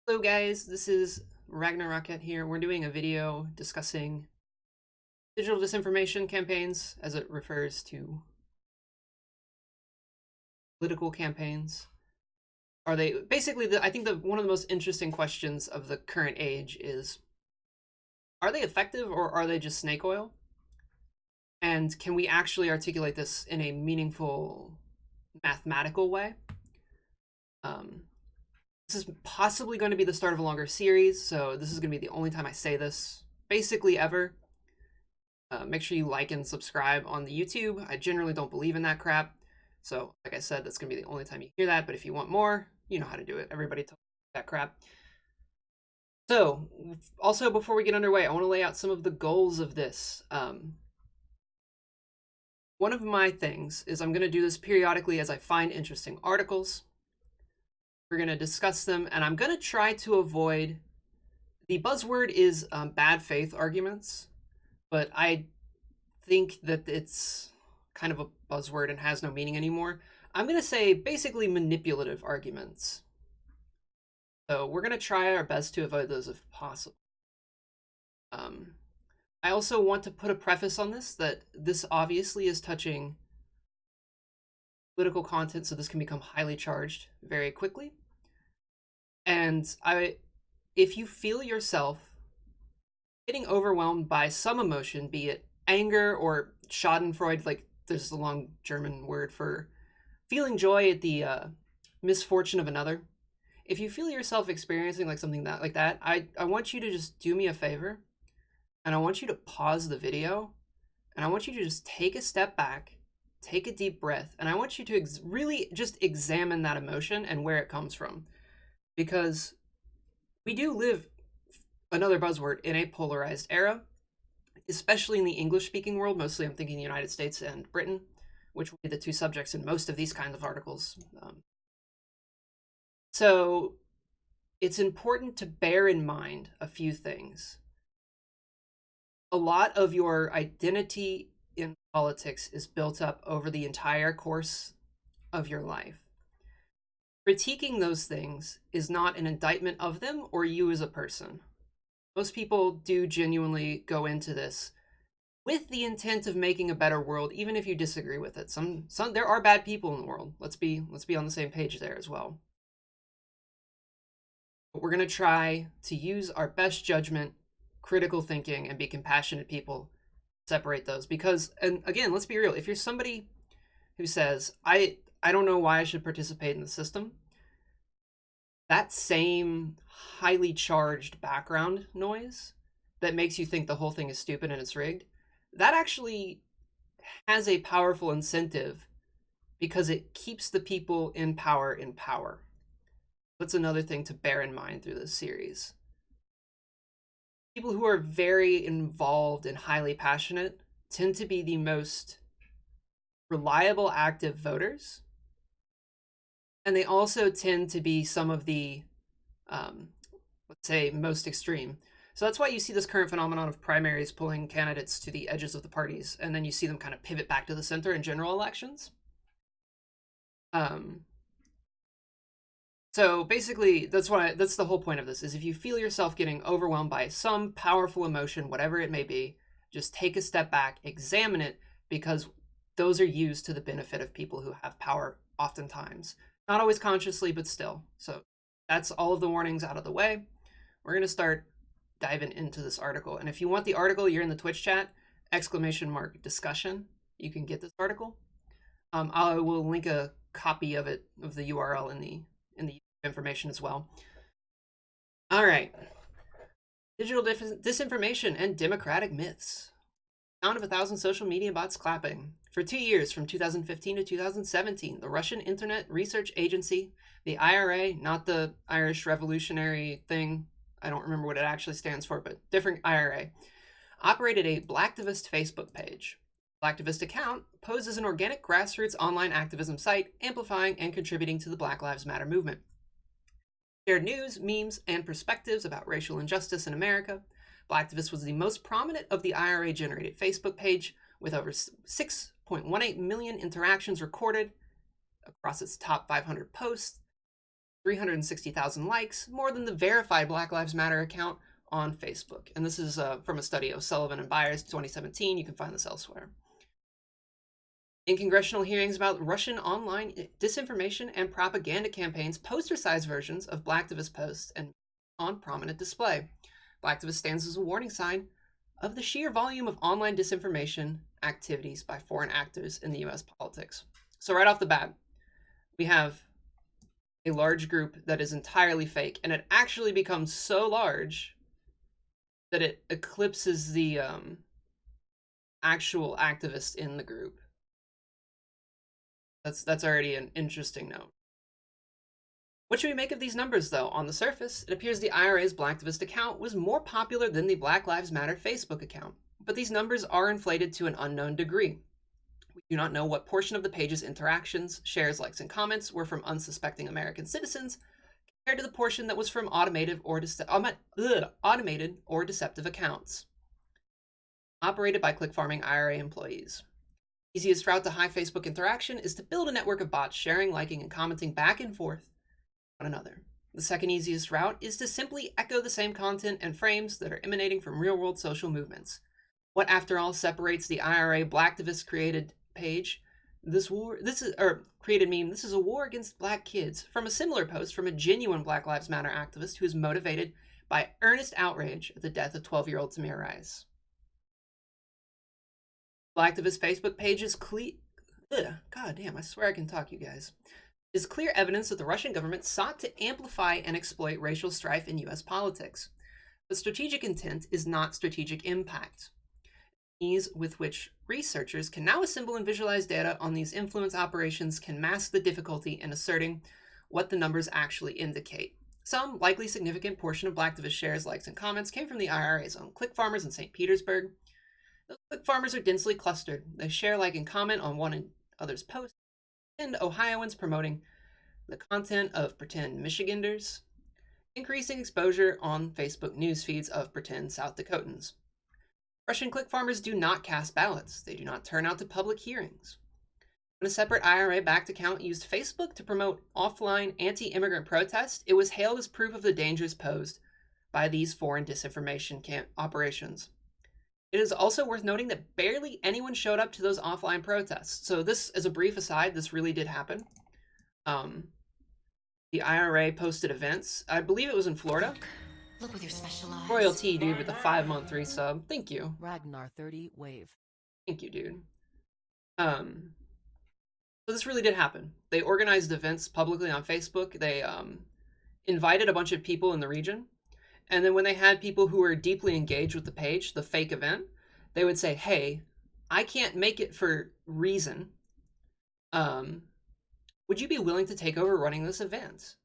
Hello guys, this is Ragnarok here. We're doing a video discussing digital disinformation campaigns as it refers to political campaigns. Are they basically I think one of the most interesting questions of the current age is, are they effective or are they just snake oil? And can we actually articulate this in a meaningful mathematical way? Um, this is possibly going to be the start of a longer series, so this is going to be the only time I say this basically ever. Make sure you like and subscribe on the YouTube. I generally don't believe in that crap. So, like I said, that's going to be the only time you hear that. But if you want more, you know how to do it. Everybody tells that crap. So, also, before we get underway, I want to lay out some of the goals of this. One of my things is I'm going to do this periodically as I find interesting articles. We're going to discuss them, and I'm going to try to avoid... The buzzword is bad faith arguments, but I think that it's kind of a buzzword and has no meaning anymore. I'm going to say basically manipulative arguments. So we're going to try our best to avoid those if possible. I also want to put a preface on this, that this obviously is touching political content, so this can become highly charged very quickly. And if you feel yourself getting overwhelmed by some emotion, be it anger or Schadenfreude, like there's a long German word for feeling joy at the misfortune of another. If you feel yourself experiencing like something like that, I want you to just do me a favor, and I want you to pause the video, and I want you to just take a step back, take a deep breath, and I want you to really just examine that emotion and where it comes from. Because we do live, another buzzword, in a polarized era, especially in the English-speaking world. Mostly I'm thinking the United States and Britain, which will be the two subjects in most of these kinds of articles. So it's important to bear in mind a few things. A lot of your identity in politics is built up over the entire course of your life. Critiquing those things is not an indictment of them or you as a person. Most people do genuinely go into this with the intent of making a better world, even if you disagree with it. There are bad people in the world. Let's be on the same page there as well. But we're going to try to use our best judgment, critical thinking, and be compassionate people. Separate those, because, and again, let's be real. If you're somebody who says, I don't know why I should participate in the system, that same highly charged background noise that makes you think the whole thing is stupid and it's rigged, that actually has a powerful incentive because it keeps the people in power in power. That's another thing to bear in mind through this series. People who are very involved and highly passionate tend to be the most reliable active voters. And they also tend to be some of the, let's say, most extreme. So that's why you see this current phenomenon of primaries pulling candidates to the edges of the parties, and then you see them kind of pivot back to the center in general elections. So basically, that's the whole point of this, is if you feel yourself getting overwhelmed by some powerful emotion, whatever it may be, just take a step back, examine it, because those are used to the benefit of people who have power oftentimes. Not always consciously, but still. So that's all of the warnings out of the way. We're going to start diving into this article. And if you want the article, you're in the Twitch chat, !discussion. You can get this article. I will link a copy of it, of the URL in the information as well. All right. Digital disinformation and democratic myths. Sound of 1,000 social media bots clapping. For 2 years, from 2015 to 2017, the Russian Internet Research Agency, the IRA, not the Irish Revolutionary thing, I don't remember what it actually stands for, but different IRA, operated a Blacktivist Facebook page. Blacktivist account posed as an organic grassroots online activism site, amplifying and contributing to the Black Lives Matter movement. Shared news, memes, and perspectives about racial injustice in America. Blacktivist was the most prominent of the IRA-generated Facebook page, with over 6.18 million interactions recorded across its top 500 posts. 360,000 likes, more than the verified Black Lives Matter account on Facebook. And this is from a study of Sullivan and Byers, 2017. You can find this elsewhere. In congressional hearings about Russian online disinformation and propaganda campaigns, poster-sized versions of Blacktivist posts and on prominent display. Blacktivist stands as a warning sign of the sheer volume of online disinformation activities by foreign actors in the US politics. So right off the bat, we have a large group that is entirely fake, and it actually becomes so large that it eclipses the actual activists in the group. That's already an interesting note. What should we make of these numbers, though? On the surface, it appears the IRA's Blacktivist account was more popular than the Black Lives Matter Facebook account, but these numbers are inflated to an unknown degree. We do not know what portion of the page's interactions, shares, likes, and comments were from unsuspecting American citizens, compared to the portion that was from automated or deceptive accounts operated by click-farming IRA employees. Easiest route to high Facebook interaction is to build a network of bots sharing, liking, and commenting back and forth one another. The second easiest route is to simply echo the same content and frames that are emanating from real-world social movements. What, after all, separates the IRA Blacktivist created page, created meme, this is a war against black kids, from a similar post from a genuine Black Lives Matter activist who is motivated by earnest outrage at the death of 12-year-old Tamir Rice. Blacktivist Facebook page is God damn, I swear I can talk, you guys. Is clear evidence that the Russian government sought to amplify and exploit racial strife in US politics. But strategic intent is not strategic impact. Ease with which researchers can now assemble and visualize data on these influence operations can mask the difficulty in asserting what the numbers actually indicate. Some likely significant portion of Blacktivist shares, likes, and comments came from the IRA's own click farmers in St. Petersburg. Those click farmers are densely clustered. They share, like, and comment on one another's posts, and Ohioans promoting the content of pretend Michiganders, increasing exposure on Facebook news feeds of pretend South Dakotans. Russian click farmers do not cast ballots. They do not turn out to public hearings. When a separate IRA-backed account used Facebook to promote offline anti-immigrant protests, it was hailed as proof of the dangers posed by these foreign disinformation operations. It is also worth noting that barely anyone showed up to those offline protests. So this, as a brief aside, this really did happen. The IRA posted events. I believe it was in Florida. Look with your special eyes. Royal T, dude, with a 5-month resub. Thank you. Ragnar 30 wave. Thank you, dude. So this really did happen. They organized events publicly on Facebook. They invited a bunch of people in the region. And then when they had people who were deeply engaged with the page, the fake event, they would say, hey, I can't make it for reason. Would you be willing to take over running this event?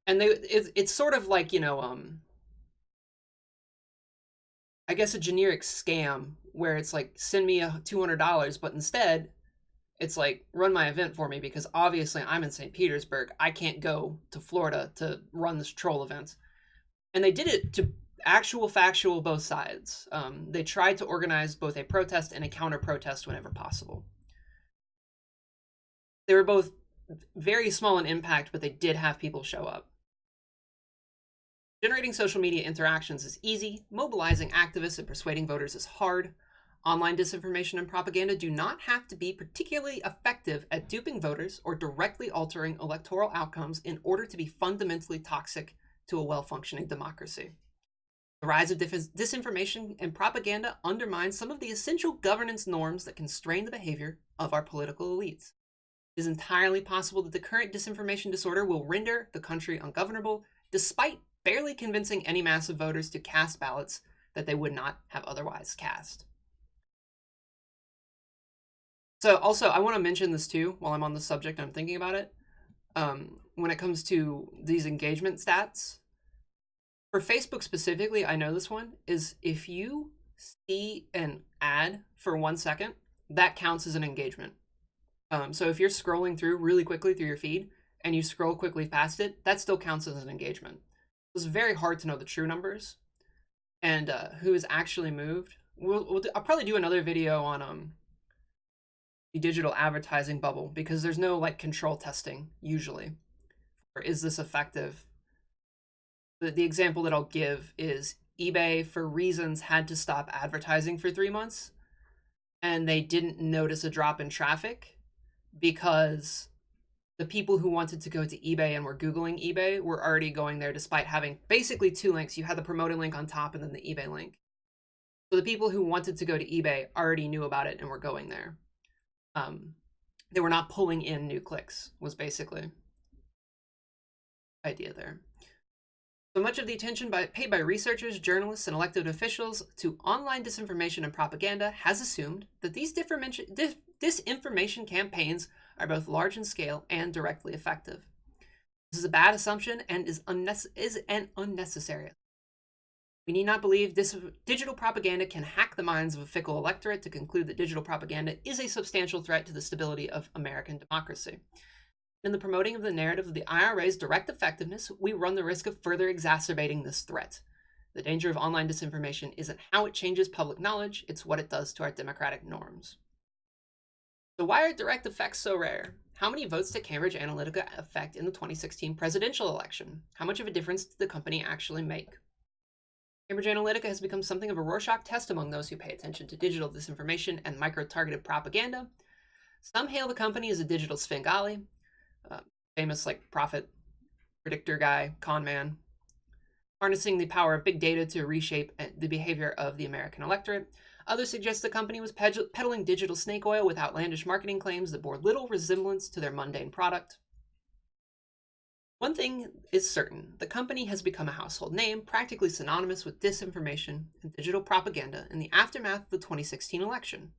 And it's sort of like, you know, I guess a generic scam where it's like, send me $200, but instead it's like, run my event for me because obviously I'm in St. Petersburg. I can't go to Florida to run this troll event. And they did it to actual factual both sides. They tried to organize both a protest and a counter-protest whenever possible. They were both very small in impact, but they did have people show up. Generating social media interactions is easy. Mobilizing activists and persuading voters is hard. Online disinformation and propaganda do not have to be particularly effective at duping voters or directly altering electoral outcomes in order to be fundamentally toxic to a well-functioning democracy. The rise of disinformation and propaganda undermines some of the essential governance norms that constrain the behavior of our political elites. It is entirely possible that the current disinformation disorder will render the country ungovernable, despite barely convincing any mass of voters to cast ballots that they would not have otherwise cast. So also, I want to mention this too, while I'm on the subject, I'm thinking about it. When it comes to these engagement stats, for Facebook specifically, I know this one, is if you see an ad for 1 second, that counts as an engagement. So if you're scrolling through really quickly through your feed, and you scroll quickly past it, that still counts as an engagement. It's very hard to know the true numbers, and who is actually moved. I'll probably do another video on the digital advertising bubble, because there's no like control testing usually or is this effective? The example that I'll give is eBay, for reasons, had to stop advertising for 3 months, and they didn't notice a drop in traffic because the people who wanted to go to eBay and were Googling eBay were already going there despite having basically two links. You had the promoted link on top and then the eBay link. So the people who wanted to go to eBay already knew about it and were going there. They were not pulling in new clicks, was basically the idea there. So much of the attention paid by researchers, journalists, and elected officials to online disinformation and propaganda has assumed that these disinformation campaigns are both large in scale and directly effective. This is a bad assumption and is an unnecessary. We need not believe this digital propaganda can hack the minds of a fickle electorate to conclude that digital propaganda is a substantial threat to the stability of American democracy. In the promoting of the narrative of the IRA's direct effectiveness, we run the risk of further exacerbating this threat. The danger of online disinformation isn't how it changes public knowledge, it's what it does to our democratic norms. So why are direct effects so rare? How many votes did Cambridge Analytica affect in the 2016 presidential election? How much of a difference did the company actually make? Cambridge Analytica has become something of a Rorschach test among those who pay attention to digital disinformation and micro-targeted propaganda. Some hail the company as a digital Svengali, famous profit predictor guy, con man, harnessing the power of big data to reshape the behavior of the American electorate. Others suggest the company was peddling digital snake oil with outlandish marketing claims that bore little resemblance to their mundane product. One thing is certain, the company has become a household name, practically synonymous with disinformation and digital propaganda in the aftermath of the 2016 election.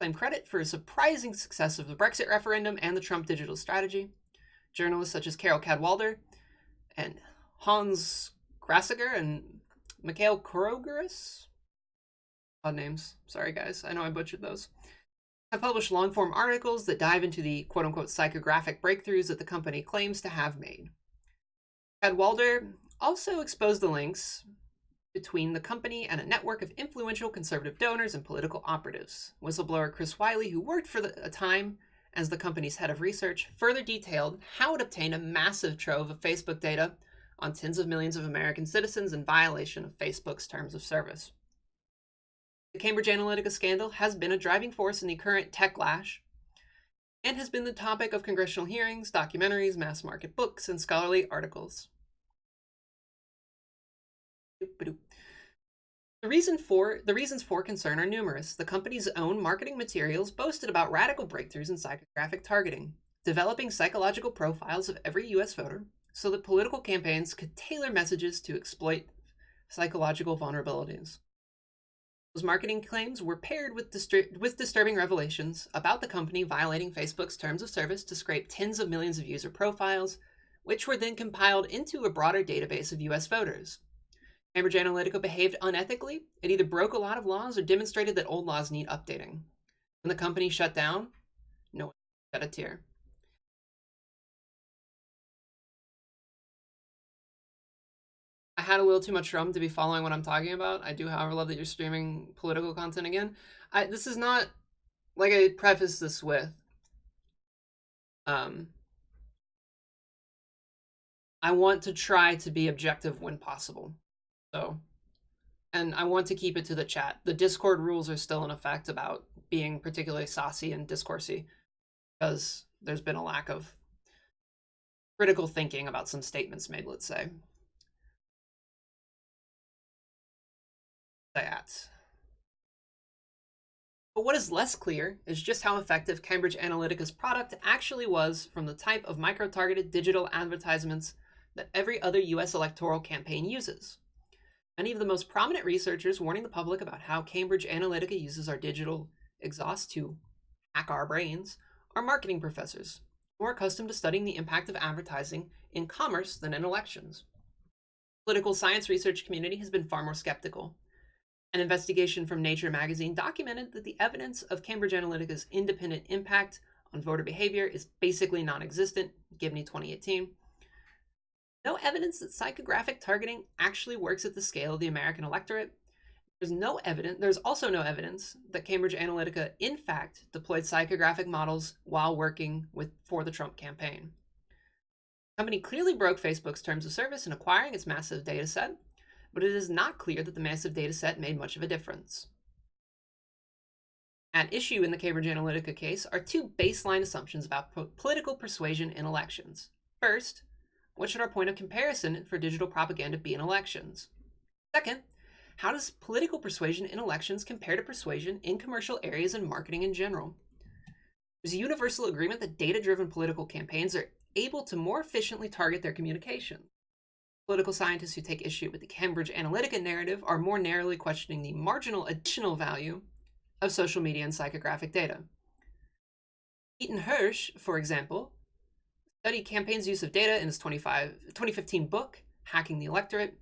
Claim credit for a surprising success of the Brexit referendum and the Trump digital strategy. Journalists such as Carol Cadwalder and Hans Grassiger and Mikhail Krogeris, odd names, sorry guys, I know I butchered those, have published long-form articles that dive into the quote-unquote psychographic breakthroughs that the company claims to have made. Cadwalder also exposed the links between the company and a network of influential conservative donors and political operatives. Whistleblower Chris Wiley, who worked for a time as the company's head of research, further detailed how it obtained a massive trove of Facebook data on tens of millions of American citizens in violation of Facebook's terms of service. The Cambridge Analytica scandal has been a driving force in the current techlash and has been the topic of congressional hearings, documentaries, mass market books, and scholarly articles. The reasons for concern are numerous. The company's own marketing materials boasted about radical breakthroughs in psychographic targeting, developing psychological profiles of every U.S. voter so that political campaigns could tailor messages to exploit psychological vulnerabilities. Those marketing claims were paired with disturbing revelations about the company violating Facebook's terms of service to scrape tens of millions of user profiles, which were then compiled into a broader database of U.S. voters. Cambridge Analytica behaved unethically. It either broke a lot of laws or demonstrated that old laws need updating. When the company shut down, no one shed a tear. I had a little too much rum to be following what I'm talking about. I do, however, love that you're streaming political content again. This is not, like I prefaced this with, I want to try to be objective when possible. So, and I want to keep it to the chat. The Discord rules are still in effect about being particularly saucy and discoursey because there's been a lack of critical thinking about some statements made, let's say. But what is less clear is just how effective Cambridge Analytica's product actually was from the type of micro-targeted digital advertisements that every other US electoral campaign uses. Many of the most prominent researchers warning the public about how Cambridge Analytica uses our digital exhaust to hack our brains are marketing professors, more accustomed to studying the impact of advertising in commerce than in elections. The political science research community has been far more skeptical. An investigation from Nature magazine documented that the evidence of Cambridge Analytica's independent impact on voter behavior is basically non-existent, Gibney 2018. No evidence that psychographic targeting actually works at the scale of the American electorate. There's also no evidence that Cambridge Analytica in fact deployed psychographic models while working for the Trump campaign. The company clearly broke Facebook's terms of service in acquiring its massive data set, but it is not clear that the massive data set made much of a difference. At issue in the Cambridge Analytica case are two baseline assumptions about political persuasion in elections. First, what should our point of comparison for digital propaganda be in elections? Second, how does political persuasion in elections compare to persuasion in commercial areas and marketing in general? There's a universal agreement that data-driven political campaigns are able to more efficiently target their communication. Political scientists who take issue with the Cambridge Analytica narrative are more narrowly questioning the marginal additional value of social media and psychographic data. Eaton Hirsch, for example, studied campaigns' use of data in his 2015 book, Hacking the Electorate.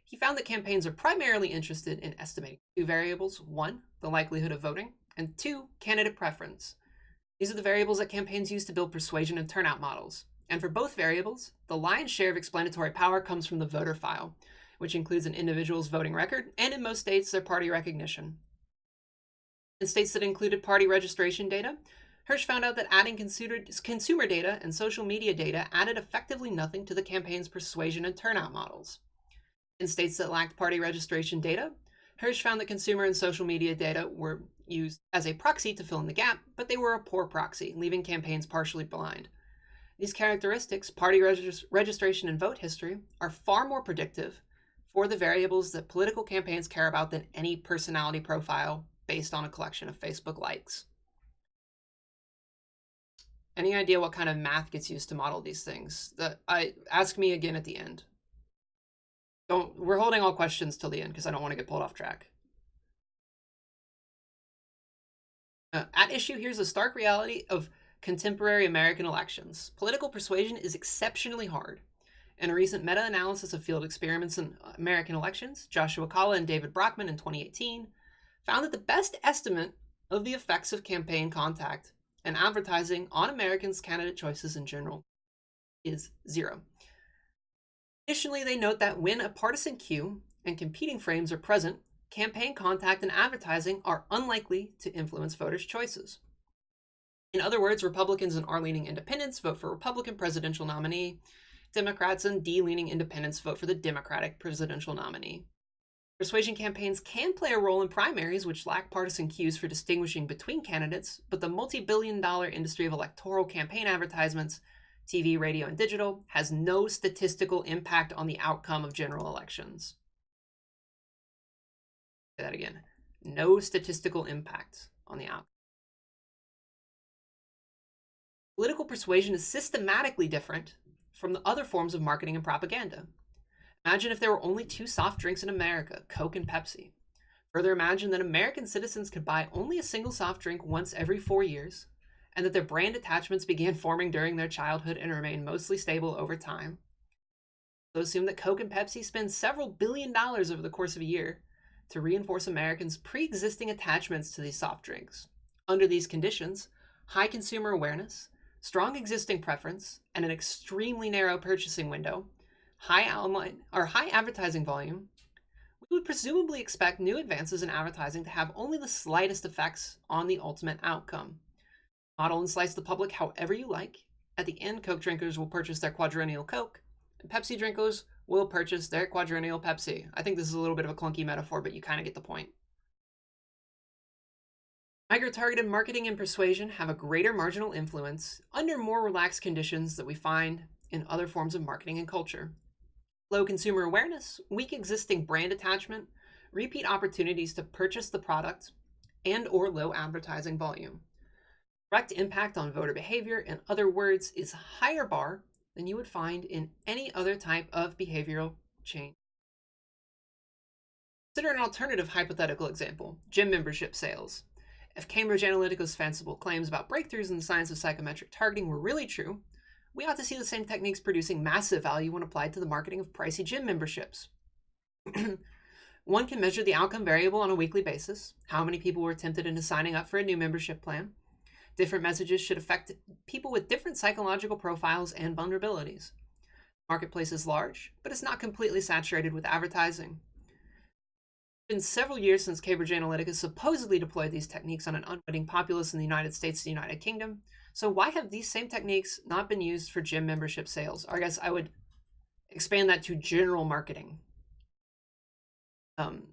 He found that campaigns are primarily interested in estimating two variables: one, the likelihood of voting, and two, candidate preference. These are the variables that campaigns use to build persuasion and turnout models. And for both variables, the lion's share of explanatory power comes from the voter file, which includes an individual's voting record and, in most states, their party recognition. In states that included party registration data, Hirsch found out that adding consumer data and social media data added effectively nothing to the campaign's persuasion and turnout models. In states that lacked party registration data, Hirsch found that consumer and social media data were used as a proxy to fill in the gap, but they were a poor proxy, leaving campaigns partially blind. These characteristics, party registration and vote history, are far more predictive for the variables that political campaigns care about than any personality profile based on a collection of Facebook likes. Any idea what kind of math gets used to model these things? Ask me again at the end. We're holding all questions till the end because I don't want to get pulled off track. At issue, here's a stark reality of contemporary American elections. Political persuasion is exceptionally hard. In a recent meta-analysis of field experiments in American elections, Joshua Kalla and David Brockman in 2018 found that the best estimate of the effects of campaign contact and advertising on Americans' candidate choices in general is 0. Additionally, they note that when a partisan cue and competing frames are present, campaign contact and advertising are unlikely to influence voters' choices. In other words, Republicans and R-leaning independents vote for Republican presidential nominee. Democrats and D-leaning independents vote for the Democratic presidential nominee. Persuasion campaigns can play a role in primaries, which lack partisan cues for distinguishing between candidates, but the multi-billion-dollar industry of electoral campaign advertisements, TV, radio, and digital, has no statistical impact on the outcome of general elections. Say that again. No statistical impact on the outcome. Political persuasion is systematically different from the other forms of marketing and propaganda. Imagine if there were only two soft drinks in America, Coke and Pepsi. Further, imagine that American citizens could buy only a single soft drink once every 4 years, and that their brand attachments began forming during their childhood and remain mostly stable over time. So assume that Coke and Pepsi spend several $billions over the course of a year to reinforce Americans' pre-existing attachments to these soft drinks. Under these conditions, high consumer awareness, strong existing preference, and an extremely narrow purchasing window, high advertising volume, we would presumably expect new advances in advertising to have only the slightest effects on the ultimate outcome. Model and slice the public however you like. At the end, Coke drinkers will purchase their quadrennial Coke, and Pepsi drinkers will purchase their quadrennial Pepsi. I think this is a little bit of a clunky metaphor, but you kind of get the point. Micro-targeted marketing and persuasion have a greater marginal influence under more relaxed conditions that we find in other forms of marketing and culture. Low consumer awareness, weak existing brand attachment, repeat opportunities to purchase the product, and or low advertising volume. Direct impact on voter behavior, in other words, is a higher bar than you would find in any other type of behavioral change. Consider an alternative hypothetical example, gym membership sales. If Cambridge Analytica's fanciful claims about breakthroughs in the science of psychometric targeting were really true, we ought to see the same techniques producing massive value when applied to the marketing of pricey gym memberships. One can measure the outcome variable on a weekly basis, how many people were tempted into signing up for a new membership plan. Different messages should affect people with different psychological profiles and vulnerabilities. The marketplace is large, but it's not completely saturated with advertising. It's been several years since Cambridge Analytica supposedly deployed these techniques on an unwitting populace in the United States and the United Kingdom. So why have these same techniques not been used for gym membership sales? Or I guess I would expand that to general marketing. Um,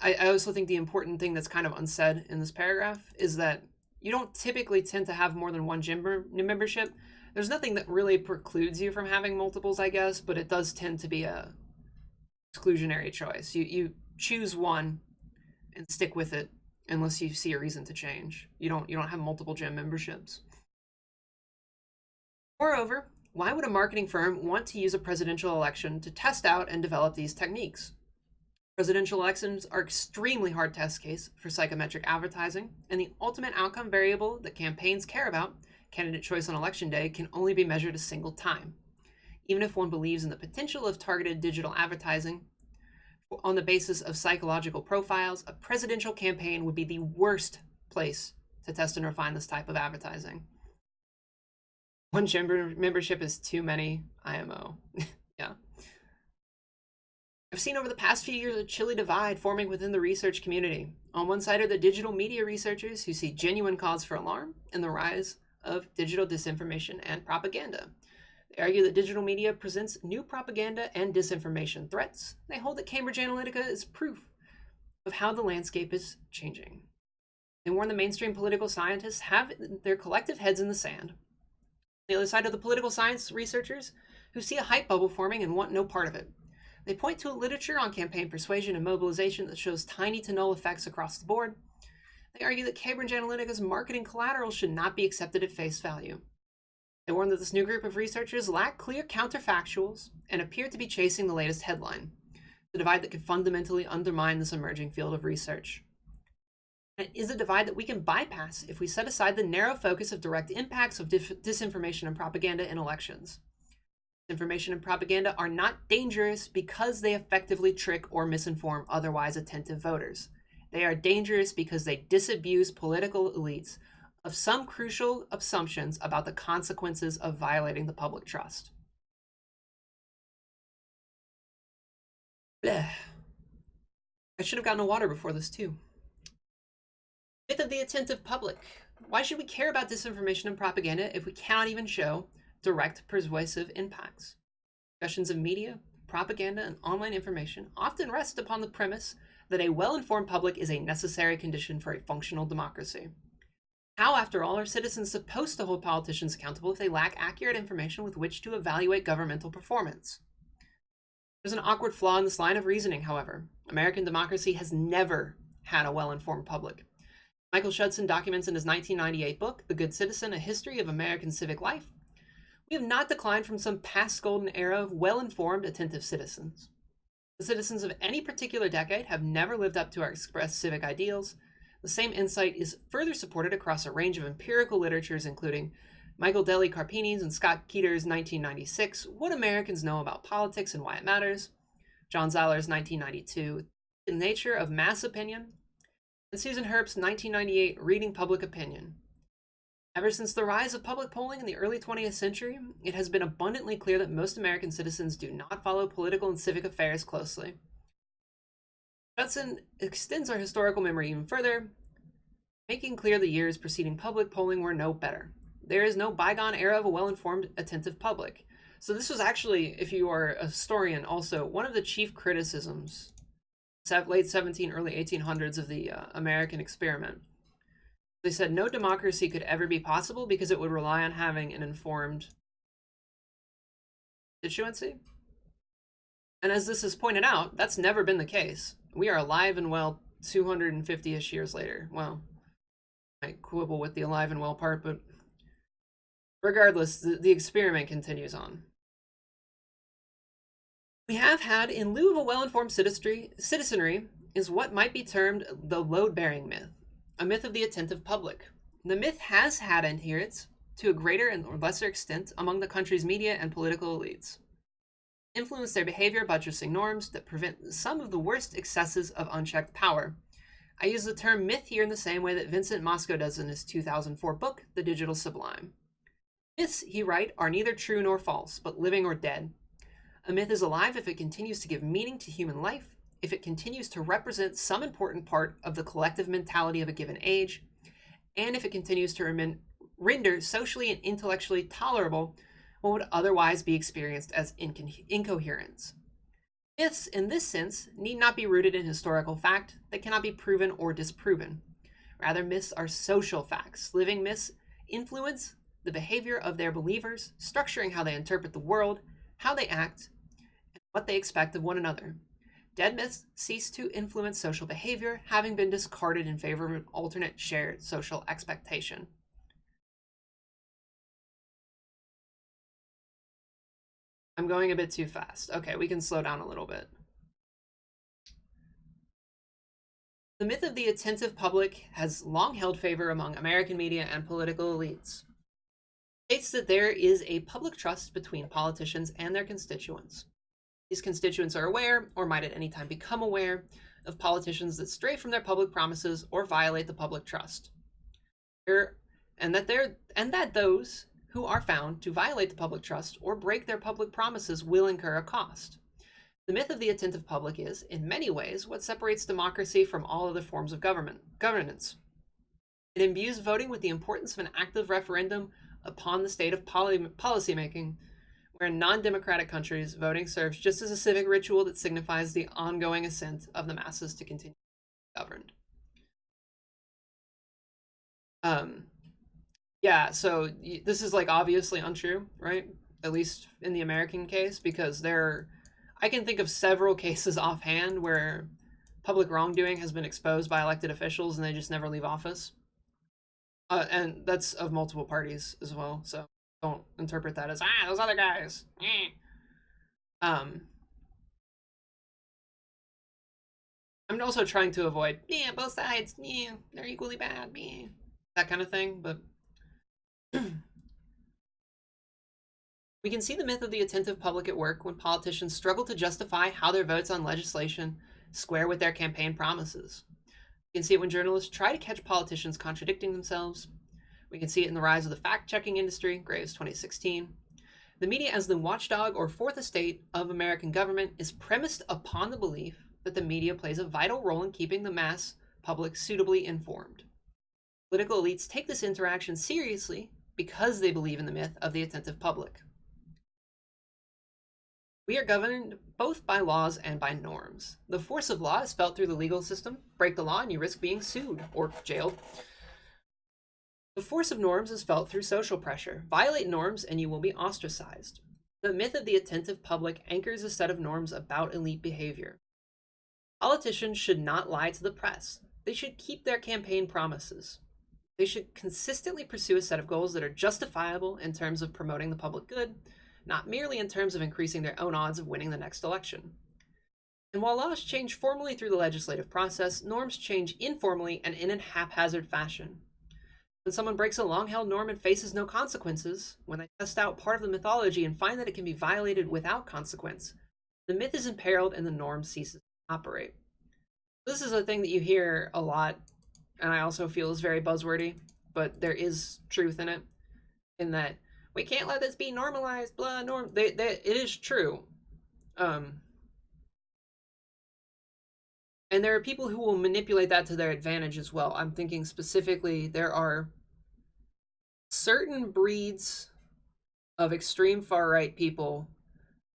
I also think the important thing that's kind of unsaid in this paragraph is that you don't typically tend to have more than one gym membership. There's nothing that really precludes you from having multiples, I guess, but it does tend to be a exclusionary choice. You choose one and stick with it unless you see a reason to change. You don't have multiple gym memberships. Moreover, why would a marketing firm want to use a presidential election to test out and develop these techniques? Presidential elections are extremely hard test case for psychometric advertising, and the ultimate outcome variable that campaigns care about, candidate choice on election day, can only be measured a single time. Even if one believes in the potential of targeted digital advertising on the basis of psychological profiles, a presidential campaign would be the worst place to test and refine this type of advertising. One gym membership is too many, IMO. Yeah. I've seen over the past few years a chilly divide forming within the research community. On one side are the digital media researchers who see genuine cause for alarm in the rise of digital disinformation and propaganda. They argue that digital media presents new propaganda and disinformation threats. They hold that Cambridge Analytica is proof of how the landscape is changing. They warn the mainstream political scientists have their collective heads in the sand. The other side are the political science researchers who see a hype bubble forming and want no part of it. They point to a literature on campaign persuasion and mobilization that shows tiny to null effects across the board. They argue that Cambridge Analytica's marketing collateral should not be accepted at face value. They warn that this new group of researchers lack clear counterfactuals and appear to be chasing the latest headline, the divide that could fundamentally undermine this emerging field of research. And it is a divide that we can bypass if we set aside the narrow focus of direct impacts of disinformation and propaganda in elections. Disinformation and propaganda are not dangerous because they effectively trick or misinform otherwise attentive voters. They are dangerous because they disabuse political elites of some crucial assumptions about the consequences of violating the public trust. Blech. I should have gotten a water before this too. Myth of the attentive public. Why should we care about disinformation and propaganda if we cannot even show direct persuasive impacts? Discussions of media, propaganda, and online information often rest upon the premise that a well-informed public is a necessary condition for a functional democracy. How, after all, are citizens supposed to hold politicians accountable if they lack accurate information with which to evaluate governmental performance? There's an awkward flaw in this line of reasoning, however. American democracy has never had a well-informed public. Michael Schudson documents in his 1998 book, The Good Citizen, A History of American Civic Life. We have not declined from some past golden era of well-informed, attentive citizens. The citizens of any particular decade have never lived up to our expressed civic ideals. The same insight is further supported across a range of empirical literatures, including Michael Deli Carpini's and Scott Keeter's 1996, What Americans Know About Politics and Why It Matters, John Zaller's 1992, The Nature of Mass Opinion, and Susan Herbst's 1998, Reading Public Opinion. Ever since the rise of public polling in the early 20th century, it has been abundantly clear that most American citizens do not follow political and civic affairs closely. Judson extends our historical memory even further, making clear the years preceding public polling were no better. There is no bygone era of a well-informed, attentive public. So this was actually, if you are a historian, also one of the chief criticisms, late 17, early 1800s of the American experiment. They said no democracy could ever be possible because it would rely on having an informed constituency. And as this is pointed out, that's never been the case. We are alive and well 250-ish years later. Well, I might quibble with the alive and well part, but regardless, the experiment continues on. We have had, in lieu of a well-informed citizenry, is what might be termed the load-bearing myth, a myth of the attentive public. The myth has had adherents to a greater or lesser extent among the country's media and political elites, influence their behavior by buttressing norms that prevent some of the worst excesses of unchecked power. I use the term myth here in the same way that Vincent Mosco does in his 2004 book, The Digital Sublime. Myths, he writes, are neither true nor false, but living or dead. A myth is alive if it continues to give meaning to human life, if it continues to represent some important part of the collective mentality of a given age, and if it continues to render socially and intellectually tolerable what would otherwise be experienced as incoherence. Myths, in this sense, need not be rooted in historical fact that cannot be proven or disproven. Rather, myths are social facts. Living myths influence the behavior of their believers, structuring how they interpret the world, how they act, and what they expect of one another. Dead myths cease to influence social behavior, having been discarded in favor of an alternate shared social expectation. I'm going a bit too fast. Okay, we can slow down a little bit. The myth of the attentive public has long held favor among American media and political elites. It states that there is a public trust between politicians and their constituents. These constituents are aware, or might at any time become aware, of politicians that stray from their public promises or violate the public trust. And that those who are found to violate the public trust or break their public promises will incur a cost. The myth of the attentive public is, in many ways, what separates democracy from all other forms of governance. It imbues voting with the importance of an active referendum upon the state of policymaking, where in non-democratic countries, voting serves just as a civic ritual that signifies the ongoing assent of the masses to continue to be governed. Yeah, so this is like obviously untrue, right? At least in the American case, because I can think of several cases offhand where public wrongdoing has been exposed by elected officials and they just never leave office. And that's of multiple parties as well, so don't interpret that as, those other guys. I'm also trying to avoid, both sides, they're equally bad, that kind of thing, but we can see the myth of the attentive public at work when politicians struggle to justify how their votes on legislation square with their campaign promises. We can see it when journalists try to catch politicians contradicting themselves. We can see it in the rise of the fact-checking industry, Graves 2016. The media as the watchdog or fourth estate of American government is premised upon the belief that the media plays a vital role in keeping the mass public suitably informed. Political elites take this interaction seriously because they believe in the myth of the attentive public. We are governed both by laws and by norms. The force of law is felt through the legal system. Break the law and you risk being sued or jailed. The force of norms is felt through social pressure. Violate norms and you will be ostracized. The myth of the attentive public anchors a set of norms about elite behavior. Politicians should not lie to the press. They should keep their campaign promises. They should consistently pursue a set of goals that are justifiable in terms of promoting the public good, not merely in terms of increasing their own odds of winning the next election. And while laws change formally through the legislative process, norms change informally and in a haphazard fashion. When someone breaks a long-held norm and faces no consequences, when they test out part of the mythology and find that it can be violated without consequence, the myth is imperiled and the norm ceases to operate. This is a thing that you hear a lot, and I also feel is very buzzwordy, but there is truth in it, in that we can't let this be normalized, blah, norm. It is true. And there are people who will manipulate that to their advantage as well. I'm thinking specifically, there are certain breeds of extreme far-right people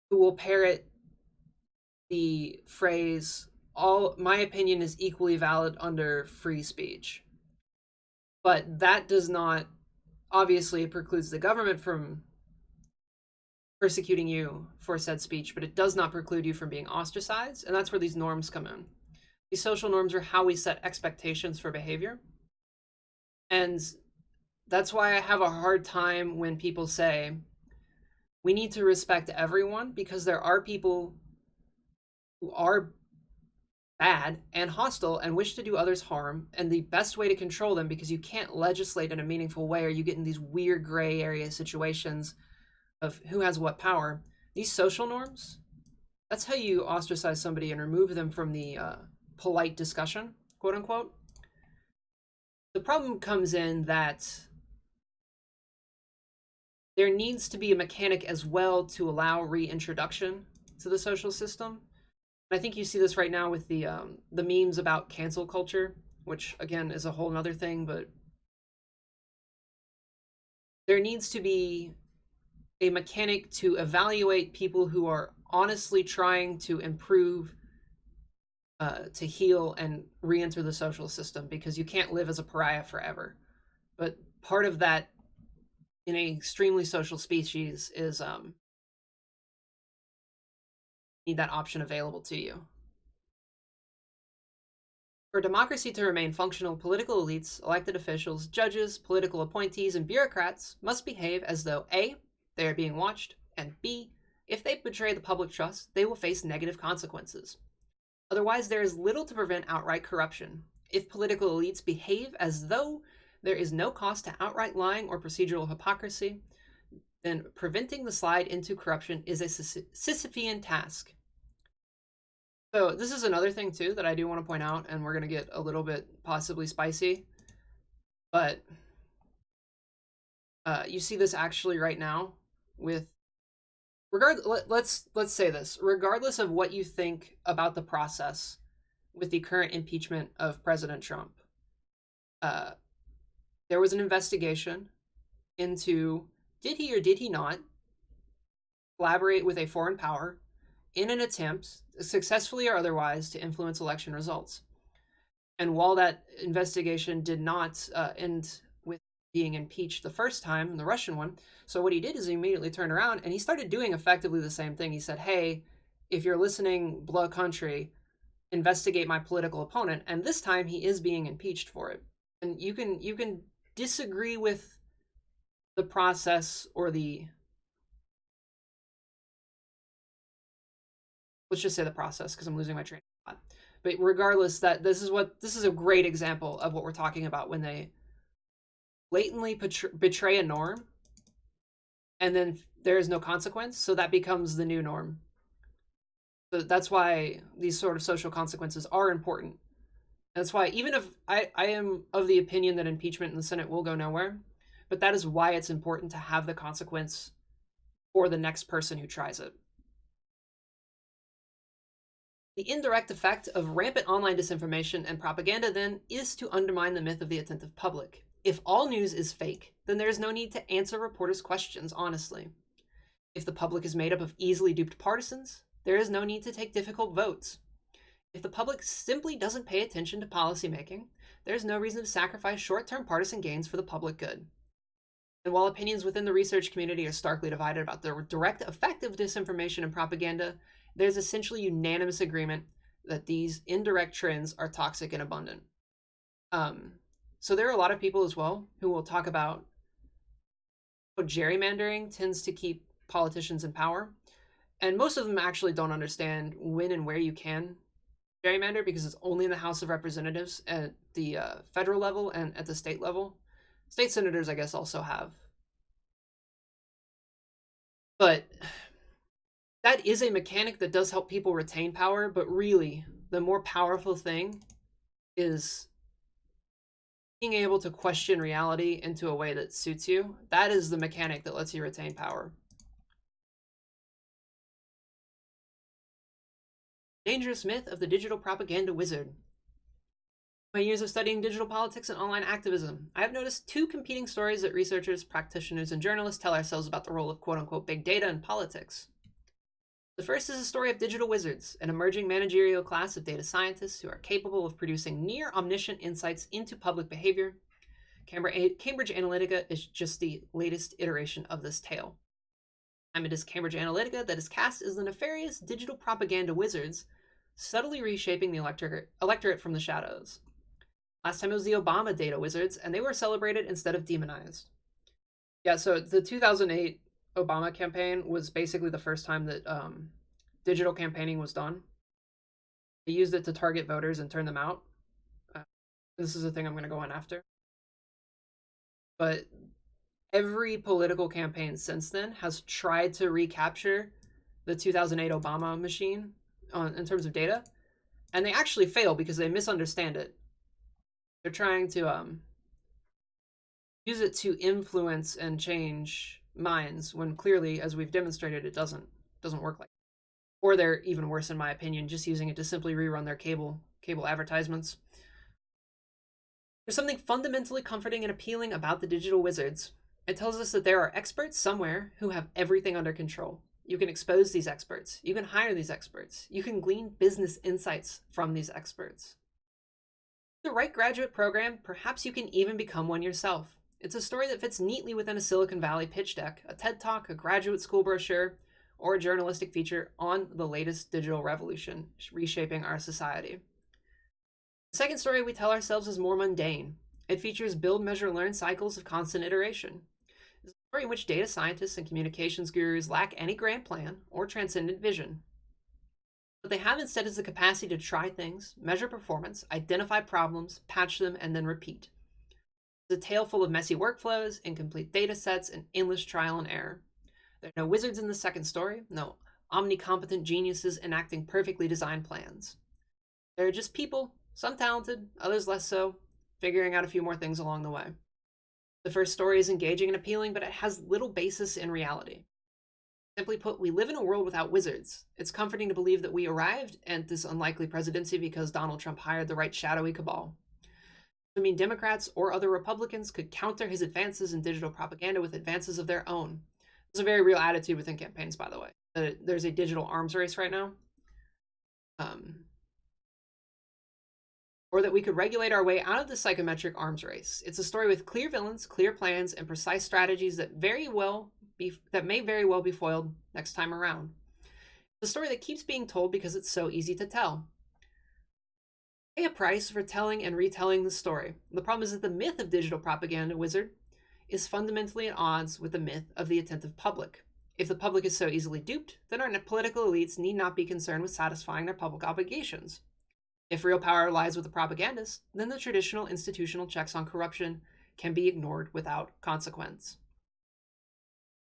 who will parrot the phrase, my opinion is equally valid under free speech. But that does not, obviously it precludes the government from persecuting you for said speech, but it does not preclude you from being ostracized, and that's where these norms come in. These social norms are how we set expectations for behavior. And that's why I have a hard time when people say, we need to respect everyone, because there are people who are bad and hostile and wish to do others harm, and the best way to control them, because you can't legislate in a meaningful way or you get in these weird gray area situations of who has what power, these social norms, that's how you ostracize somebody and remove them from the polite discussion, quote unquote. The problem comes in that there needs to be a mechanic as well to allow reintroduction to the social system. I think you see this right now with the memes about cancel culture, which again is a whole other thing, but there needs to be a mechanic to evaluate people who are honestly trying to improve, to heal and re-enter the social system, because you can't live as a pariah forever. But part of that in an extremely social species is need that option available to you. For democracy to remain functional, political elites, elected officials, judges, political appointees, and bureaucrats must behave as though A, they are being watched, and B, if they betray the public trust, they will face negative consequences. Otherwise, there is little to prevent outright corruption. If political elites behave as though there is no cost to outright lying or procedural hypocrisy, then preventing the slide into corruption is a Sisyphean task. So this is another thing too that I do want to point out, and we're gonna get a little bit possibly spicy, but you see this actually right now with let's say this, regardless of what you think about the process with the current impeachment of President Trump, uh, there was an investigation into did he or did he not collaborate with a foreign power in an attempt, successfully or otherwise, to influence election results. And while that investigation did not end with being impeached the first time, the Russian one, so what he did is he immediately turned around and he started doing effectively the same thing. He said, hey, if you're listening, blood country, investigate my political opponent. And this time he is being impeached for it. And you can disagree with the process or the, let's just say the process because I'm losing my train of thought. But regardless, that this is a great example of what we're talking about when they blatantly betray a norm and then there is no consequence, so that becomes the new norm. So that's why these sort of social consequences are important. That's why, even if I am of the opinion that impeachment in the Senate will go nowhere, but that is why it's important to have the consequence for the next person who tries it. The indirect effect of rampant online disinformation and propaganda, then, is to undermine the myth of the attentive public. If all news is fake, then there is no need to answer reporters' questions honestly. If the public is made up of easily duped partisans, there is no need to take difficult votes. If the public simply doesn't pay attention to policymaking, there is no reason to sacrifice short-term partisan gains for the public good. And while opinions within the research community are starkly divided about the direct effect of disinformation and propaganda, there's essentially unanimous agreement that these indirect trends are toxic and abundant. So there are a lot of people as well who will talk about how gerrymandering tends to keep politicians in power. And most of them actually don't understand when and where you can gerrymander because it's only in the House of Representatives at the federal level and at the state level. State senators, I guess, also have. But that is a mechanic that does help people retain power, but really, the more powerful thing is being able to question reality into a way that suits you. That is the mechanic that lets you retain power. Dangerous myth of the digital propaganda wizard. My years of studying digital politics and online activism, I have noticed two competing stories that researchers, practitioners, and journalists tell ourselves about the role of quote-unquote big data in politics. The first is a story of digital wizards, an emerging managerial class of data scientists who are capable of producing near omniscient insights into public behavior. Cambridge Analytica is just the latest iteration of this tale. And it is Cambridge Analytica that is cast as the nefarious digital propaganda wizards, subtly reshaping the electorate from the shadows. Last time it was the Obama data wizards, and they were celebrated instead of demonized. Yeah, so the 2008 Obama campaign was basically the first time that digital campaigning was done. They used it to target voters and turn them out. This is a thing I'm going to go on after. But every political campaign since then has tried to recapture the 2008 Obama machine in terms of data, and they actually fail because they misunderstand it. They're trying to use it to influence and change minds when clearly, as we've demonstrated, it doesn't work like that. or they're even worse, in my opinion, just using it to simply rerun their cable advertisements. There's something fundamentally comforting and appealing about the digital wizards. It tells us that there are experts somewhere who have everything under control. You can expose these experts. You can hire these experts. You can glean business insights from these experts. With the right graduate program, perhaps you can even become one yourself. It's a story that fits neatly within a Silicon Valley pitch deck, a TED Talk, a graduate school brochure, or a journalistic feature on the latest digital revolution reshaping our society. The second story we tell ourselves is more mundane. It features build, measure, learn cycles of constant iteration. It's a story in which data scientists and communications gurus lack any grand plan or transcendent vision. What they have instead is the capacity to try things, measure performance, identify problems, patch them, and then repeat. It's a tale full of messy workflows, incomplete data sets, and endless trial and error. There are no wizards in the second story, no omnicompetent geniuses enacting perfectly designed plans. There are just people, some talented, others less so, figuring out a few more things along the way. The first story is engaging and appealing, but it has little basis in reality. Simply put, we live in a world without wizards. It's comforting to believe that we arrived at this unlikely presidency because Donald Trump hired the right shadowy cabal. I mean, Democrats or other Republicans could counter his advances in digital propaganda with advances of their own. It's a very real attitude within campaigns, by the way. There's a digital arms race right now. Or that we could regulate our way out of the psychometric arms race. It's a story with clear villains, clear plans, and precise strategies that may very well be foiled next time around. It's a story that keeps being told because it's so easy to tell. Pay a price for telling and retelling the story. The problem is that the myth of digital propaganda wizard is fundamentally at odds with the myth of the attentive public. If the public is so easily duped, then our political elites need not be concerned with satisfying their public obligations. If real power lies with the propagandists, then the traditional institutional checks on corruption can be ignored without consequence.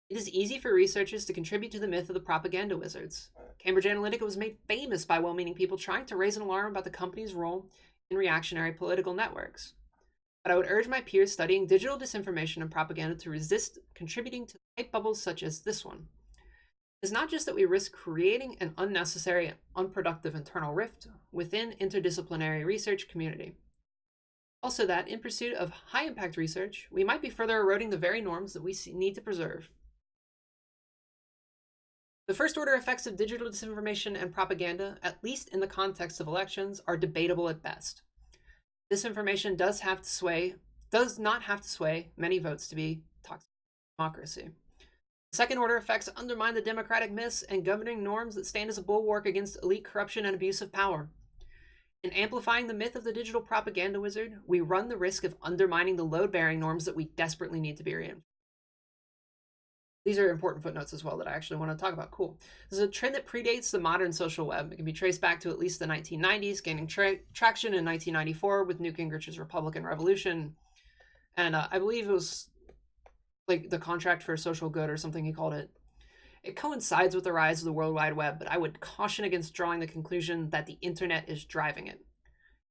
It is easy for researchers to contribute to the myth of the propaganda wizards. Cambridge Analytica was made famous by well-meaning people trying to raise an alarm about the company's role in reactionary political networks. But I would urge my peers studying digital disinformation and propaganda to resist contributing to hype bubbles such as this one. It's not just that we risk creating an unnecessary and unproductive internal rift within interdisciplinary research community. Also that, in pursuit of high-impact research, we might be further eroding the very norms that we need to preserve. The first-order effects of digital disinformation and propaganda, at least in the context of elections, are debatable at best. Disinformation does not have to sway many votes to be toxic to democracy. Second-order effects undermine the democratic myths and governing norms that stand as a bulwark against elite corruption and abuse of power. In amplifying the myth of the digital propaganda wizard, we run the risk of undermining the load-bearing norms that we desperately need to be reinforced. These are important footnotes as well that I actually want to talk about. Cool. This is a trend that predates the modern social web. It can be traced back to at least the 1990s, gaining traction in 1994 with Newt Gingrich's Republican Revolution. And I believe it was like the contract for social good or something he called it. It coincides with the rise of the World Wide Web, but I would caution against drawing the conclusion that the internet is driving it.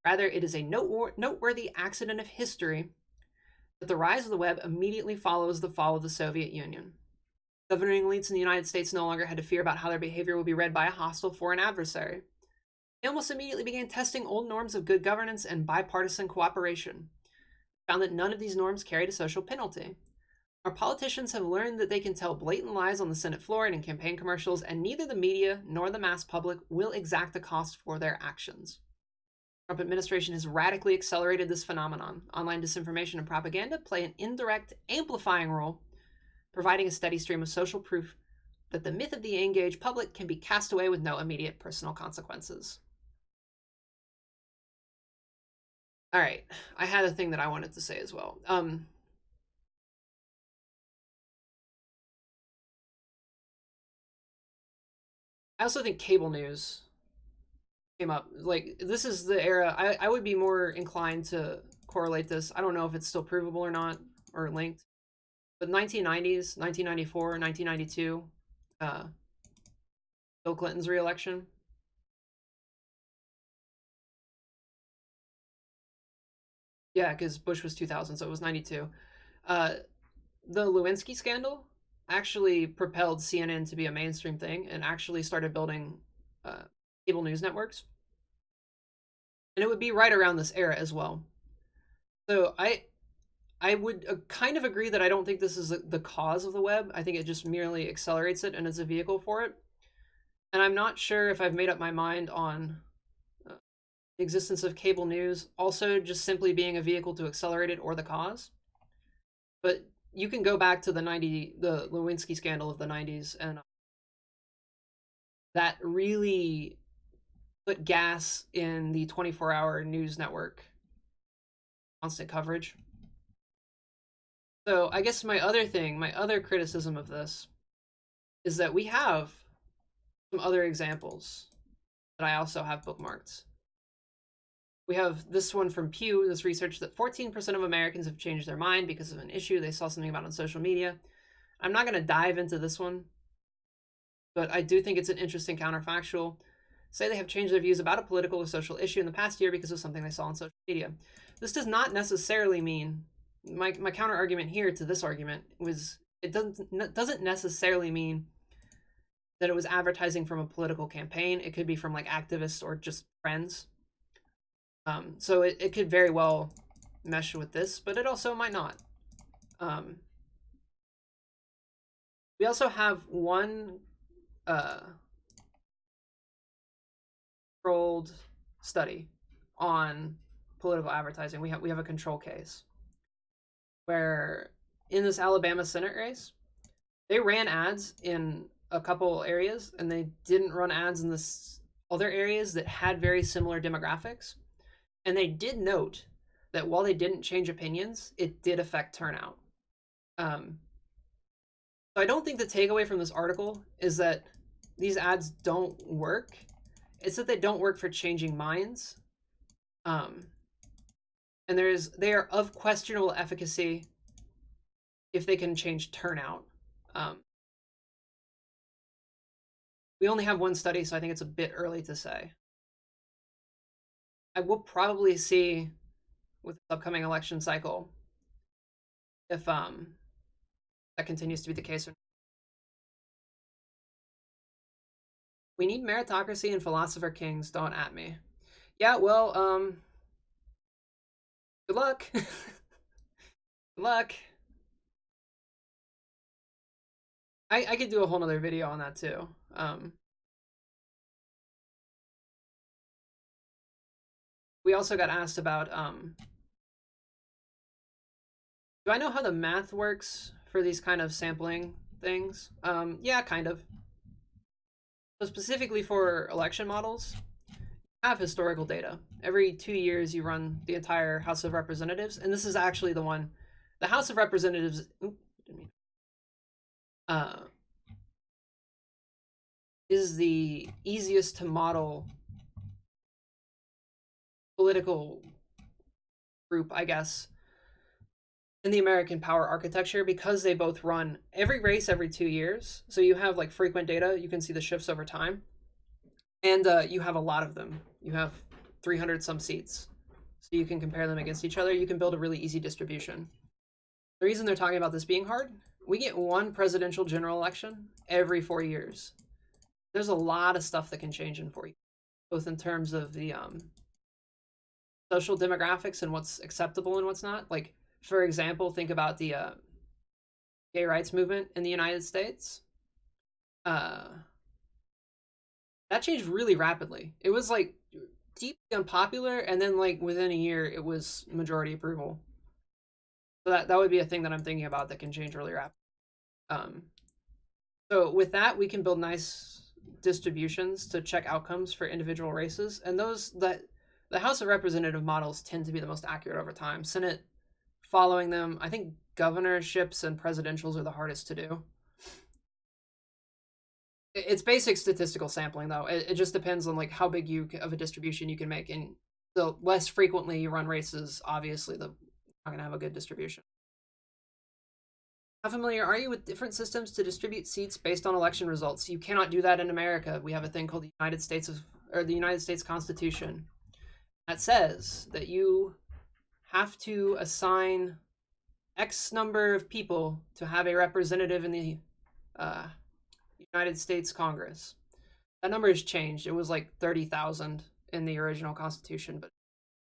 Rather, it is a noteworthy accident of history that the rise of the web immediately follows the fall of the Soviet Union. Governing elites in the United States no longer had to fear about how their behavior would be read by a hostile foreign adversary. They almost immediately began testing old norms of good governance and bipartisan cooperation. Found that none of these norms carried a social penalty. Our politicians have learned that they can tell blatant lies on the Senate floor and in campaign commercials, and neither the media nor the mass public will exact a cost for their actions. The Trump administration has radically accelerated this phenomenon. Online disinformation and propaganda play an indirect, amplifying role, providing a steady stream of social proof that the myth of the engaged public can be cast away with no immediate personal consequences. All right, I had a thing that I wanted to say as well. I also think cable news came up. Like, this is the era. I would be more inclined to correlate this. I don't know if it's still provable or not, or linked. But 1990s, 1994, 1992, Bill Clinton's re-election. Yeah, because Bush was 2000, so it was 92. The Lewinsky scandal actually propelled CNN to be a mainstream thing and actually started building uh, cable news networks, and it would be right around this era as well. So I would kind of agree that I don't think this is the cause of the web. I think it just merely accelerates it and is a vehicle for it. And I'm not sure if I've made up my mind on the existence of cable news also just simply being a vehicle to accelerate it or the cause. But you can go back to the Lewinsky scandal of the 90s, and that really put gas in the 24-hour news network constant coverage. So I guess my other criticism of this is that we have some other examples that I also have bookmarked. We have this one from Pew, this research that 14% of Americans have changed their mind because of an issue they saw something about on social media. I'm not going to dive into this one, but I do think it's an interesting counterfactual. Say they have changed their views about a political or social issue in the past year because of something they saw on social media. This does not necessarily mean, my counter argument here to this argument was, it doesn't necessarily mean that it was advertising from a political campaign. It could be from like activists or just friends. So it could very well mesh with this, but it also might not. We also have one controlled study on political advertising. We have a control case where in this Alabama Senate race, they ran ads in a couple areas and they didn't run ads in this other areas that had very similar demographics. And they did note that while they didn't change opinions, it did affect turnout. So I don't think the takeaway from this article is that these ads don't work. It's that they don't work for changing minds. Um, and they are of questionable efficacy if they can change turnout. Um, we only have one study, so I think it's a bit early to say. I will probably see with the upcoming election cycle if that continues to be the case. We need meritocracy and philosopher kings. Don't at me. Yeah, well, good luck. Good luck. I could do a whole nother video on that too. We also got asked about do I know how the math works for these kind of sampling things? Yeah, kind of. So specifically for election models, you have historical data. Every 2 years, you run the entire House of Representatives, and this is actually the one. The House of Representatives uh, is the easiest to model political group, I guess, in the American power architecture because they both run every race every 2 years. So you have like frequent data. You can see the shifts over time. And you have a lot of them. You have 300 some seats. So you can compare them against each other. You can build a really easy distribution. The reason they're talking about this being hard, we get one presidential general election every 4 years. There's a lot of stuff that can change in 4 years, both in terms of the social demographics and what's acceptable and what's not. Like, for example, think about the gay rights movement in the United States. That changed really rapidly. It was like deeply unpopular, and then like within a year, it was majority approval. So that would be a thing that I'm thinking about that can change really rapidly. Um, so with that, we can build nice distributions to check outcomes for individual races, and those that the House of Representative models tend to be the most accurate over time. Senate following them. I think governorships and presidentials are the hardest to do. It's basic statistical sampling though. It just depends on like how big of a distribution you can make, and the less frequently you run races, obviously the not gonna have a good distribution. How familiar are you with different systems to distribute seats based on election results? You cannot do that in America. We have a thing called the United States Constitution that says that you have to assign X number of people to have a representative in the United States Congress. That number has changed. It was like 30,000 in the original Constitution, but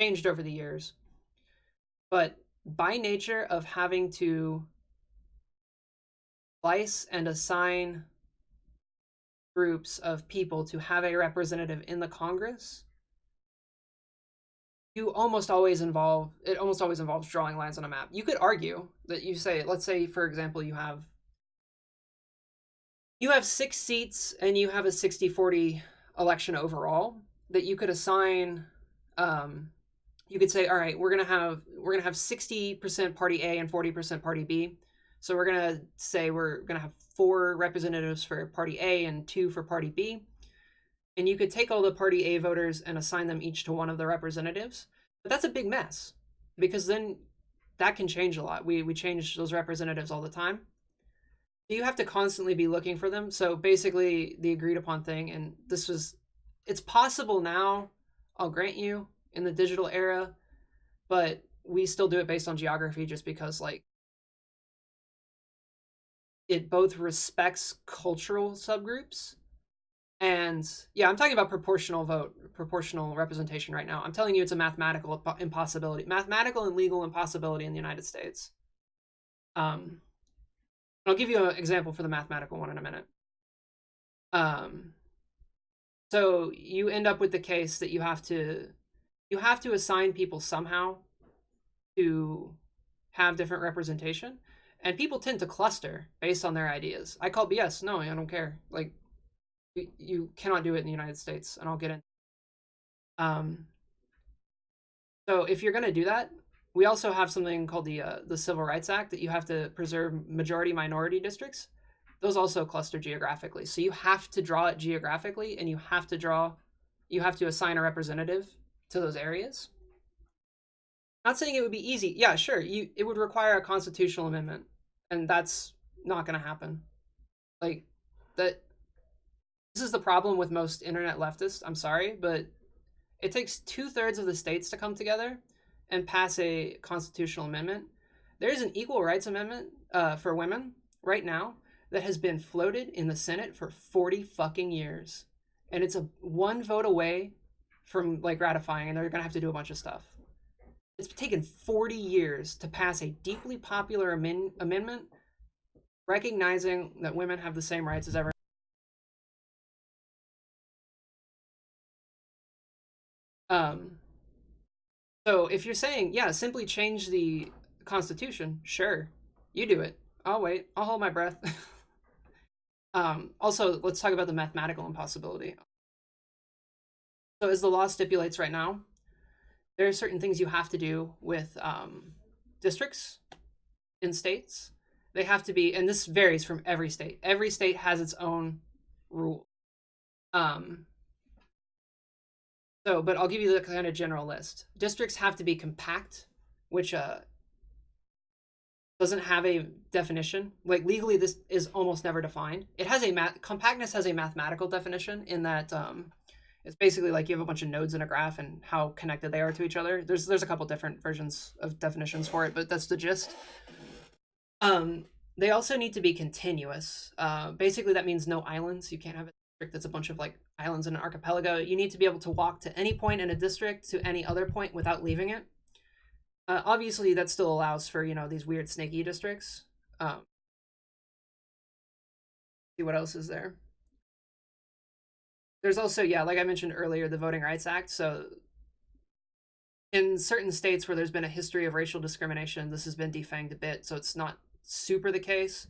changed over the years. But by nature of having to slice and assign groups of people to have a representative in the Congress, you almost always involve it almost always involves drawing lines on a map. You could argue that you say, let's say for example, you have 6 seats and you have a 60-40 election overall, that you could assign you could say, all right, we're gonna have 60% party A and 40% party B. So we're gonna say we're gonna have 4 representatives for party A and 2 for party B. And you could take all the party A voters and assign them each to one of the representatives. But that's a big mess, because then that can change a lot. We change those representatives all the time. You have to constantly be looking for them. So basically, the agreed upon thing, and it's possible now, I'll grant you, in the digital era, but we still do it based on geography, just because like it both respects cultural subgroups. And yeah, I'm talking about proportional representation right now. I'm telling you, it's a mathematical mathematical and legal impossibility in the United States. Um, I'll give you an example for the mathematical one in a minute. Um, so you end up with the case that you have to assign people somehow to have different representation, and people tend to cluster based on their ideas. I call BS. No, I don't care. Like you cannot do it in the United States, and I'll get in. Um, so if you're going to do that, we also have something called the Civil Rights Act, that you have to preserve majority minority districts. Those also cluster geographically, so you have to draw it geographically, and you have to assign a representative to those areas. Not saying it would be easy. Yeah, sure. It would require a constitutional amendment, and that's not going to happen. Like that. This is the problem with most internet leftists. I'm sorry, but it takes 2/3 of the states to come together and pass a constitutional amendment. There is an equal rights amendment for women right now that has been floated in the Senate for 40 fucking years, and it's a one vote away from like ratifying, and they're gonna have to do a bunch of stuff. It's taken 40 years to pass a deeply popular amendment recognizing that women have the same rights as everyone. Um, so if you're saying, yeah, simply change the Constitution, sure, you do it. I'll wait. I'll hold my breath. Also, let's talk about the mathematical impossibility. So, as the law stipulates right now, there are certain things you have to do with districts in states. They have to be, and this varies from every state. Every state has its own rule. Um, but I'll give you the kind of general list. Districts have to be compact, which doesn't have a definition. Like legally, this is almost never defined. It has compactness has a mathematical definition in that it's basically like you have a bunch of nodes in a graph and how connected they are to each other. There's a couple different versions of definitions for it, but that's the gist. They also need to be continuous. Basically, that means no islands. You can't have a district that's a bunch of like islands in an archipelago. You need to be able to walk to any point in a district to any other point without leaving it. Obviously, that still allows for these weird snaky districts. See what else is there. There's also, yeah, like I mentioned earlier, the Voting Rights Act. So in certain states where there's been a history of racial discrimination, this has been defanged a bit, so it's not super the case.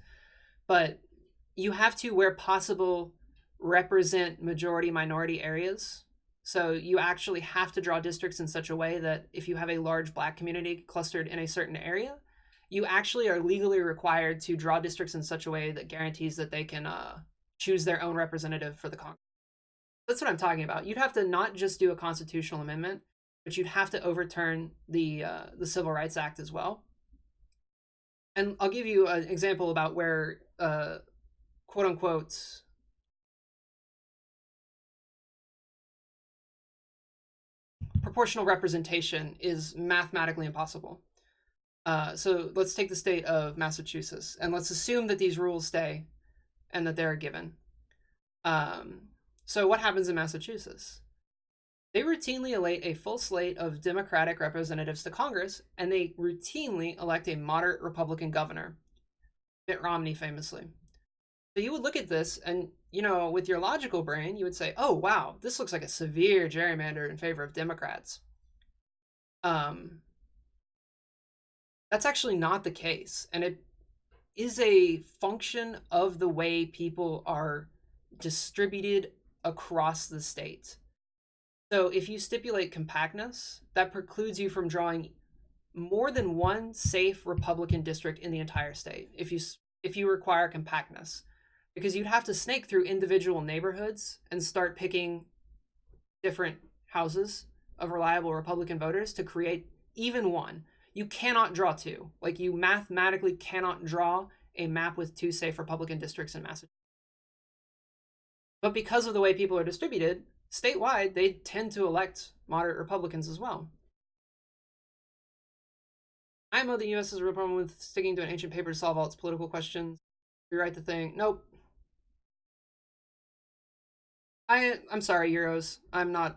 But you have to, where possible, represent majority minority areas. So you actually have to draw districts in such a way that if you have a large Black community clustered in a certain area, you actually are legally required to draw districts in such a way that guarantees that they can choose their own representative for the Congress. That's what I'm talking about. You'd have to not just do a constitutional amendment, but you'd have to overturn the Civil Rights Act as well. And I'll give you an example about where quote unquote proportional representation is mathematically impossible. So let's take the state of Massachusetts, and let's assume that these rules stay and that they're given. Um, So what happens in Massachusetts? They routinely elect a full slate of Democratic representatives to Congress, and they routinely elect a moderate Republican governor, Mitt Romney famously. So you would look at this and, with your logical brain, you would say, oh, wow, this looks like a severe gerrymander in favor of Democrats. Um, that's actually not the case. And it is a function of the way people are distributed across the state. So if you stipulate compactness, that precludes you from drawing more than one safe Republican district in the entire state. If you require compactness, because you'd have to snake through individual neighborhoods and start picking different houses of reliable Republican voters to create even one. You cannot draw two. Like, you mathematically cannot draw a map with two safe Republican districts in Massachusetts. But because of the way people are distributed, statewide, they tend to elect moderate Republicans as well. I know the U.S. has a real problem with sticking to an ancient paper to solve all its political questions. Rewrite the thing. Nope. I'm sorry, Euros. I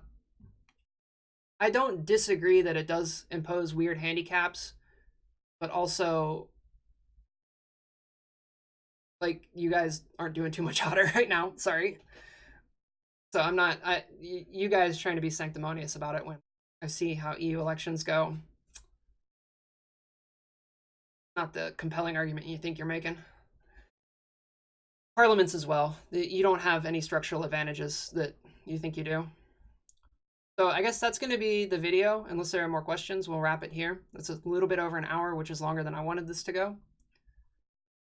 don't disagree that it does impose weird handicaps, but also, like, you guys aren't doing too much hotter right now. Sorry. So I'm not. You guys trying to be sanctimonious about it when I see how EU elections go. Not the compelling argument you think you're making. Parliaments as well. You don't have any structural advantages that you think you do. So I guess that's going to be the video. Unless there are more questions, we'll wrap it here. That's a little bit over an hour, which is longer than I wanted this to go.